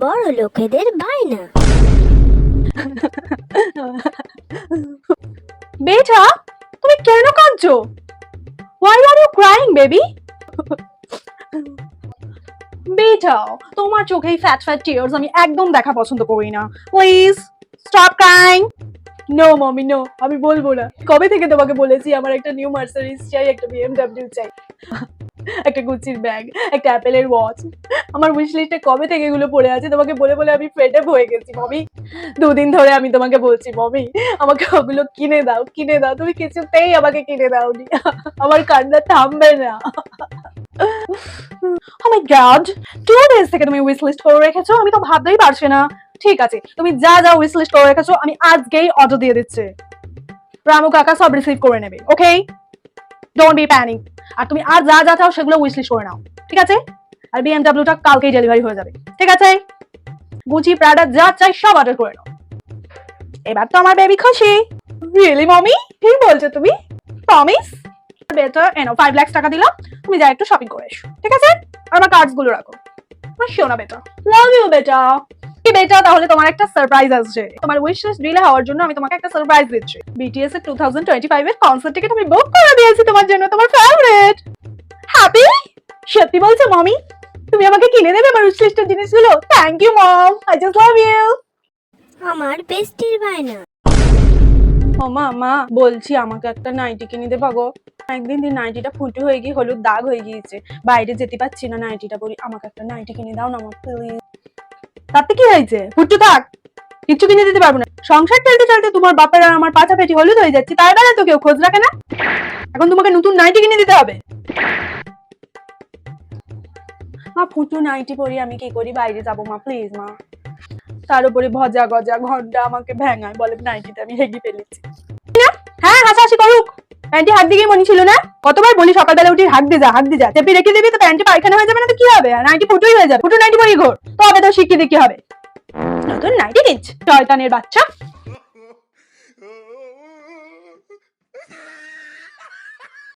বড় লোকেদের বায়না। বেটা, তুমি কেন কাঁদছো? Why are you crying, baby? বেটা, তোমার চোখে এই ফ্যাট ফ্যাট টিয়ার্স আমি একদম দেখা পছন্দ করি না। Please stop crying. No mommy no, আমি বলবো না। কবে থেকে তোমাকে বলেছি আমার একটা নিউ মার্সিডিজ চাই, একটা বিএমডব্লিউ চাই, একটা গুচির ব্যাগ, একটা অ্যাপেলের ওয়াচ। আমার উইশ লিস্টে কবে থেকে এগুলো পড়ে আছে, তোমাকে বলে বলে আমি ফেড আপ হয়ে গেছি মমি। দুদিন ধরে আমি তোমাকে বলছি মমি আমাকে ওগুলো কিনে দাও কিনে দাও, তুমি কিছুতেই আমাকে কিনে দাওনি। আমার কান্না থামবে না। ও মাই গড, 2 ডেজ থেকে তুমি উইশ লিস্ট করে রেখেছো, আমি তো ভাবতেই পারছি না। ঠিক আছে, তুমি যা যা উইশ লিস্ট করে রেখেছো আমি আজকেই অর্ডার দিয়ে দিচ্ছি। রামু কাকা সব রিসিভ করে নেবে, ওকে? Don't be panic. আর তুমি আর যা যা চাও সেগুলো উইশ লিস্ট করে নাও, ঠিক আছে? আর বিএমডব্লিউটা কালকেই ডেলিভারি হয়ে যাবে, ঠিক আছে? গুচি প্রাডা যা চাই সব অর্ডার করে নাও। এবার তো আমার বেবি খুশি। Really mommy? ঠিক বলছো তুমি? প্রমিস? বেটার এনো 5 লাখ টাকা দিলাম, তুমি যা একটু শপিং করে এসো, ঠিক আছে? আর আমার কার্ডস গুলো রাখো। শোনা বেটা, লাভ ইউ বেটা। বেটা, তাহলে তোমার একটা সারপ্রাইজ আসছে। তোমার উইশ লিস্ট ডিলে হওয়ার জন্য আমি তোমাকে একটা সারপ্রাইজ দিচ্ছি। বিটিএস এর 2025 এর কনসার্ট টিকেট আমি বুক করে দিয়েছি তোমার জন্য, তোমার ফেভারিট। হ্যাপি? সত্যি বলছো মমি? তুমি আমাকে কিনে দেবে আমার উইশ লিস্টের জিনিসগুলো? Thank you mom, I just love you. আমার বেস্টির বায়না। ও মা বলছি আমাকে একটা নাইটি কিনে দেবা গো। একদিন দিন নাইটিটা ফুটো হয়ে গিয়ে হলুদ দাগ হয়ে গিয়েছে, বাইরে যেতে পারছি না নাইটিটা পরি, আমাকে একটা নাইটি কিনে দাও না প্লিজ। তাতে কি হয়েছে, ফুটো থাক, কিচ্ছু কিনে দিতে পারবো না। সংসার চলতে চলতে তোমার বাপের আর আমার পাছা পেটি হলুদ হয়ে যাচ্ছে, তার বেলা তো কেউ খোঁজ রাখে না। এখন তোমাকে নতুন নাইটি কিনে দিতে হবে। মা ফুটো নাইটি পরি আমি কি করি, বাইরে যাবো মা প্লিজ মা। তার উপরে ভজা গজা ঘন্টা আমাকে ভেঙায়, বলে নাইটিতে আমি হেগে ফেলেছি। হ্যাঁ হাসাহাসি করুক, প্যান্টি হাত দিকেই মনে ছিল না? কতবার বলি সকালবেলা উঠি হাত দিয়ে যা চেপে রেখে দিবি তো প্যান্টি পায়খানা হয়ে যাবে না তো কি হবে? নাইটি ফুটোই হয়ে যাবে, ফুটো নাইটি পরি ঘোর, তবে তো শিখিয়ে দিয়ে কি হবে? নতুন নাইটি নিচ্ছ শয়তানের বাচ্চা।